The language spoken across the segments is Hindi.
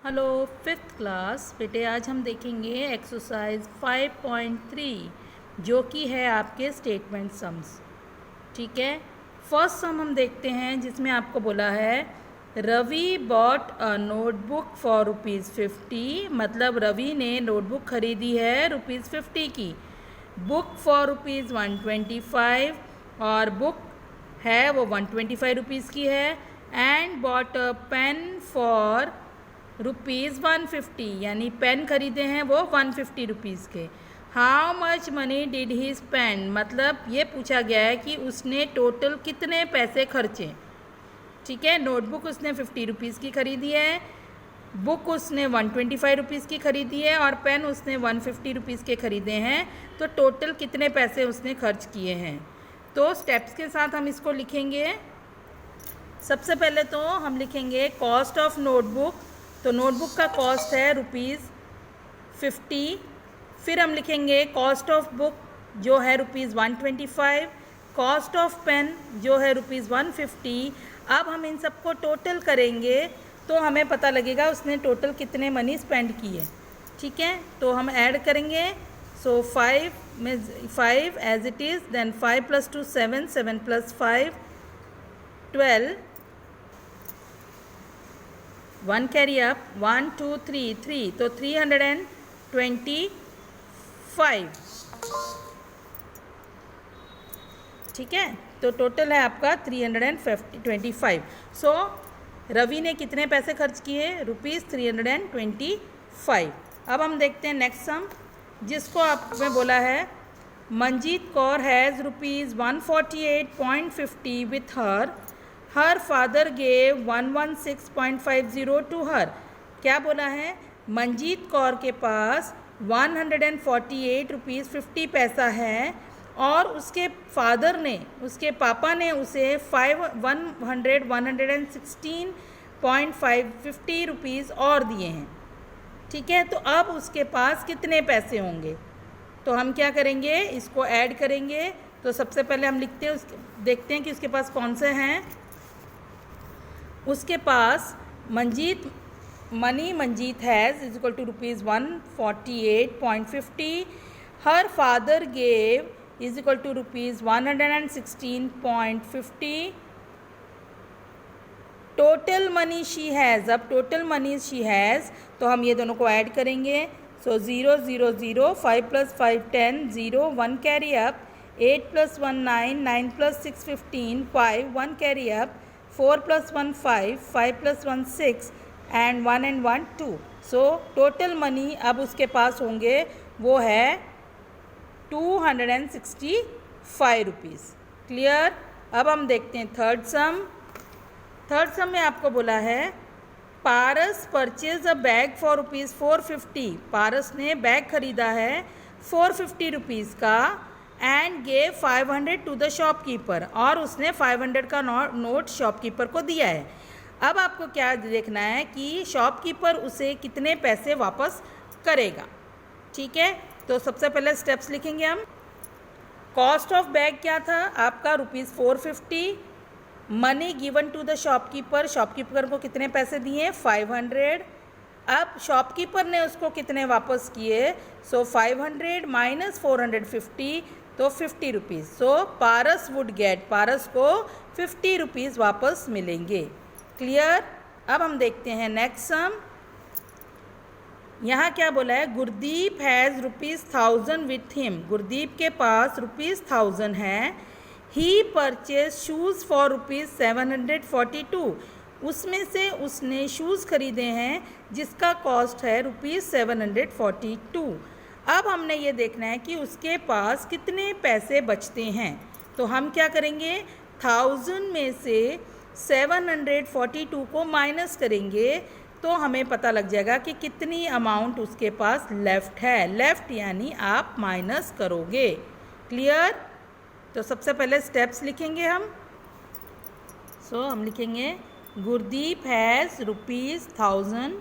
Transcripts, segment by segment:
हेलो फिफ्थ क्लास बेटे, आज हम देखेंगे एक्सरसाइज 5.3 जो कि है आपके स्टेटमेंट सम्स। ठीक है, फर्स्ट सम हम देखते हैं जिसमें आपको बोला है Ravi bought a notebook for ₹50। मतलब रवि ने नोटबुक खरीदी है ₹50 की, बुक फॉर ₹125 और बुक है वो ₹125 की है, and bought a pen for ₹150, यानी पेन खरीदे हैं वो ₹150 के। How much money did he spend, मतलब ये पूछा गया है कि उसने टोटल कितने पैसे खर्चे। ठीक है, नोटबुक उसने ₹50 की खरीदी है, बुक उसने ₹125 की खरीदी है और पेन उसने ₹150 के खरीदे हैं। तो टोटल कितने पैसे उसने खर्च किए हैं। तो स्टेप्स के साथ हम इसको लिखेंगे। सबसे पहले तो हम लिखेंगे कॉस्ट ऑफ नोटबुक। तो नोटबुक का कॉस्ट है ₹50। फिर हम लिखेंगे कॉस्ट ऑफ बुक जो है ₹125, कॉस्ट ऑफ पेन जो है ₹150। अब हम इन सबको टोटल करेंगे तो हमें पता लगेगा उसने टोटल कितने मनी स्पेंड किए। ठीक है, तो हम ऐड करेंगे। सो 5 में 5 as it is, then 5 + 2 7, 7 + 5 12, 1 carry up, 1 2 3 3, तो 325। ठीक है, तो टोटल है आपका 325। सो रवि ने कितने पैसे खर्च किए, ₹325। अब हम देखते हैं नेक्स्ट सम, जिसको आपने बोला है Manjeet Kaur has ₹148.50 with her father gave 116.50 to her. क्या बोला है, मंजीत कौर के पास ₹148.50 है और उसके फादर ने, उसके पापा ने उसे 116.50 और दिए हैं। ठीक है, तो अब उसके पास कितने पैसे होंगे। तो हम क्या करेंगे, इसको ऐड करेंगे। तो सबसे पहले हम लिखते हैं देखते हैं कि उसके पास कौन से हैं। उसके पास Manjeet has ₹148.50, her father gave ₹116.50, total money she has. अब टोटल मनी शी हैज़ तो हम ये दोनों को ऐड करेंगे। So 0 0 0, 5 + 5 10, 0 1 carry up, 8 + 1 9, 9 + 6 15, 5 1 carry up, 4 + 1 5, 5 + 1 6 and 1 and 1 2। So total money अब उसके पास होंगे वो है ₹265। क्लियर। अब हम देखते हैं थर्ड सम। थर्ड सम में आपको बोला है Paras purchase a bag for ₹450। Paras ने बैग खरीदा है ₹450 का and gave 500 to the shopkeeper, और उसने 500 का नोट शॉपकीपर को दिया है। अब आपको क्या देखना है कि शॉपकीपर उसे कितने पैसे वापस करेगा। ठीक है, तो सबसे पहले स्टेप्स लिखेंगे हम। कॉस्ट ऑफ बैग क्या था आपका, ₹450। Money given to the shopkeeper, shopkeeper को कितने पैसे दिए, 500। अब शॉपकीपर ने उसको कितने वापस किए, सो 500 - 450, तो ₹50। सो पारस वुड गेट, पारस को ₹50 वापस मिलेंगे। क्लियर। अब हम देखते हैं नेक्स्ट सम। यहाँ क्या बोला है, Gurdeep has ₹1000 with him. Gurdeep के पास ₹1000 है। ही परचेज शूज़ फॉर ₹742। उसमें से उसने शूज़ खरीदे हैं जिसका कॉस्ट है ₹742। अब हमने ये देखना है कि उसके पास कितने पैसे बचते हैं। तो हम क्या करेंगे, 1000 में से 742 को माइनस करेंगे तो हमें पता लग जाएगा कि कितनी अमाउंट उसके पास लेफ़्ट है। लेफ़्ट यानी आप माइनस करोगे। क्लियर। तो सबसे पहले स्टेप्स लिखेंगे हम। सो हम लिखेंगे Gurdeep has ₹1000,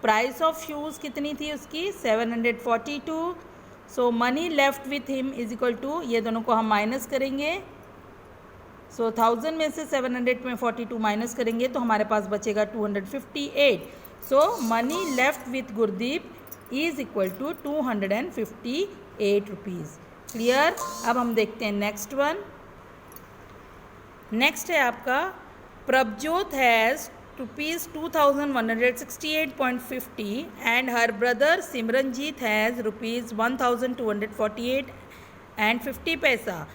price of shoes कितनी थी उसकी, 742। So money left with him is equal to, ये दोनों को हम माइनस करेंगे। सो 1000 में से 742 माइनस करेंगे तो हमारे पास बचेगा 258। So money left with Gurdeep is equal to 258 rupees. Clear. अब हम देखते हैं नेक्स्ट वन। नेक्स्ट है आपका Prabhjot has rupees 2168.50 and her brother Simranjeet has rupees 1248.50।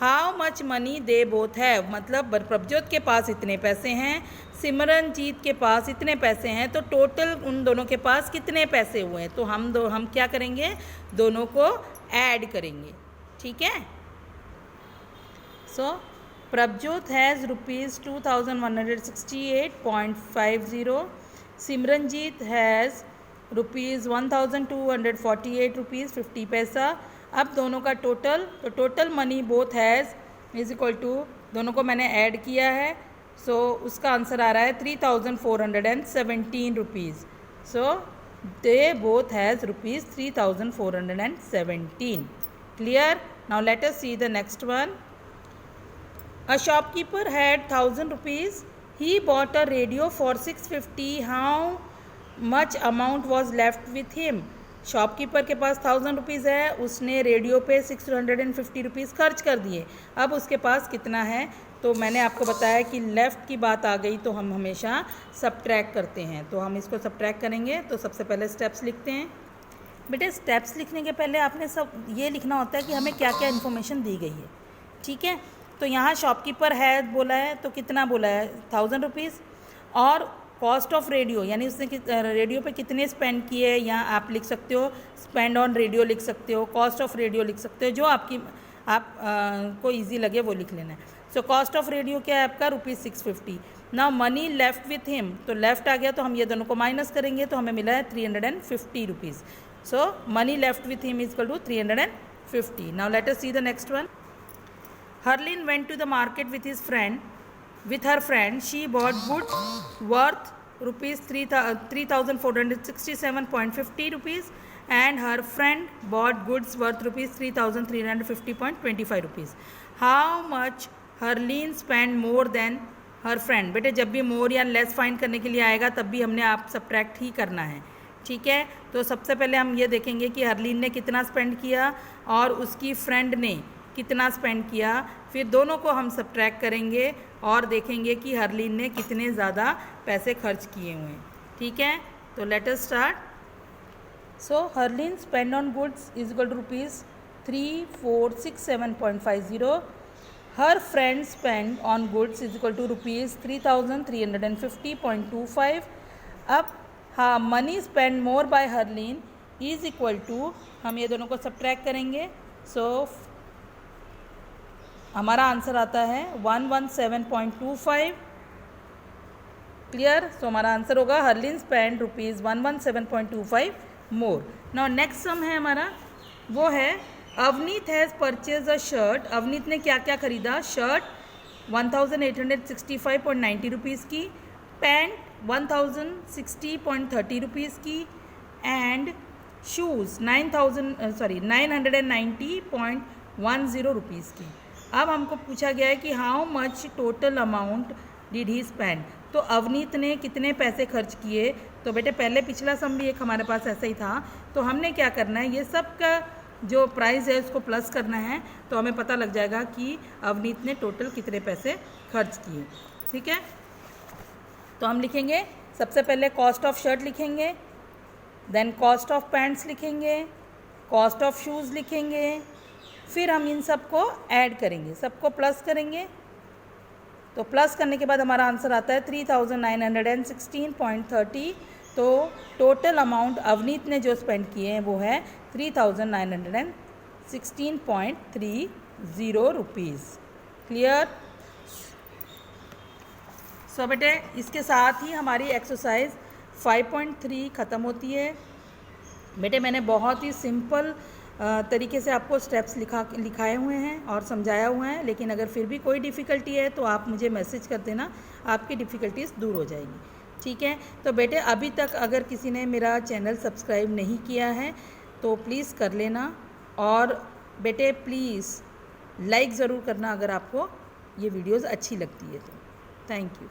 How much money they both have, मतलब प्रभजोत के पास इतने पैसे हैं, सिमरनजीत के पास इतने पैसे हैं, तो टोटल उन दोनों के पास कितने पैसे हुए हैं। तो हम क्या करेंगे, दोनों को ऐड करेंगे। ठीक है। So Prabhjot has rupees 2168.50, Simranjeet has rupees 1248 rupees 50 पैसा। अब दोनों का टोटल, तो total money both has is equal to, दोनों को मैंने ऐड किया है, सो उसका आंसर आ रहा है 3417 rupees. So they both has rupees 3417। Clear. Now let us see the next one. A shopkeeper had 1000 rupees. He bought a radio for 650. How much amount was left with him? Shopkeeper के पास 1000 रुपीज़ है, उसने रेडियो पे 650 रुपीज़ खर्च कर दिए। अब उसके पास कितना है, तो मैंने आपको बताया कि लेफ़्ट की बात आ गई तो हम हमेशा सबट्रैक्ट करते हैं। तो हम इसको सबट्रैक्ट करेंगे। तो सबसे पहले स्टेप्स लिखते हैं। बेटे स्टेप्स लिखने के पहले आपने सब ये लिखना होता है कि हमें क्या क्या इन्फॉर्मेशन दी गई है। ठीक है। तो यहाँ शॉपकीपर है बोला है, तो कितना बोला है 1000 रुपीज़, और कॉस्ट ऑफ रेडियो यानी उसने रेडियो पे कितने स्पेंड किए, या आप लिख सकते हो स्पेंड ऑन रेडियो लिख सकते हो, कॉस्ट ऑफ रेडियो लिख सकते हो, जो को ईजी लगे वो लिख लेना है। सो कॉस्ट ऑफ रेडियो क्या है आपका rupees 650। Now money left with him, तो लेफ्ट आ गया तो हम ये दोनों को माइनस करेंगे, तो हमें मिला है 350 rupees. So money left with him is equal to 350। Now let us see the next one. Harleen went to the market with her friend. She bought goods worth rupees 3467.50 rupees, and her friend bought goods worth rupees 3350.25 rupees. How much Harleen spent more than her friend? बेटे जब भी मोर या लेस फाइंड करने के लिए आएगा तब भी हमने आप सबट्रैक्ट ही करना है। ठीक है। तो सबसे पहले हम ये देखेंगे कि हरलीन ने कितना स्पेंड किया और उसकी फ्रेंड ने कितना स्पेंड किया, फिर दोनों को हम सबट्रैक्ट करेंगे और देखेंगे कि हरलीन ने कितने ज़्यादा पैसे खर्च किए हुए हैं। ठीक है। तो let us start. So Harleen spend on goods is equal to rupees 3467.50। Her friend spend on goods is equal to rupees 3350.25। अब हाँ, money spend more by Harleen is equal to, हम ये दोनों को सबट्रैक्ट करेंगे। सो हमारा आंसर आता है 117.25। क्लियर। सो हमारा आंसर होगा हरलीन स्पेंड रुपीज़ 117.25 मोर। नाउ नेक्स्ट सम है हमारा, वो है Avneet has purchase a shirt. Avneet ने क्या क्या खरीदा, शर्ट 1865.90 रुपीज़ की, पैंट 1060.30 रुपीज़ की, एंड शूज़ 990.10 रुपीज़ की। अब हमको पूछा गया है कि how much total amount did he spend, तो अवनीत ने कितने पैसे खर्च किए। तो बेटे पहले पिछला सम भी एक हमारे पास ऐसा ही था, तो हमने क्या करना है, ये सब का जो प्राइस है उसको प्लस करना है, तो हमें पता लग जाएगा कि अवनीत ने टोटल कितने पैसे खर्च किए। ठीक है। तो हम लिखेंगे सबसे पहले कॉस्ट ऑफ शर्ट लिखेंगे, देन कॉस्ट ऑफ पैंट्स लिखेंगे, कॉस्ट ऑफ शूज़ लिखेंगे, फिर हम इन सबको ऐड करेंगे, सबको प्लस करेंगे। तो प्लस करने के बाद हमारा आंसर आता है 3916.30। तो टोटल अमाउंट अवनीत ने जो स्पेंड किए हैं वो है 3916.30 रुपीज़। क्लियर। सो बेटे इसके साथ ही हमारी एक्सरसाइज 5.3 ख़त्म होती है। बेटे मैंने बहुत ही सिंपल तरीके से आपको स्टेप्स लिखाए हुए हैं और समझाया हुआ है, लेकिन अगर फिर भी कोई डिफ़िकल्टी है तो आप मुझे मैसेज कर देना, आपकी डिफ़िकल्टीज़ दूर हो जाएगी। ठीक है। तो बेटे अभी तक अगर किसी ने मेरा चैनल सब्सक्राइब नहीं किया है तो प्लीज़ कर लेना, और बेटे प्लीज़ लाइक ज़रूर करना अगर आपको ये वीडियोज़ अच्छी लगती है तो। Thank you.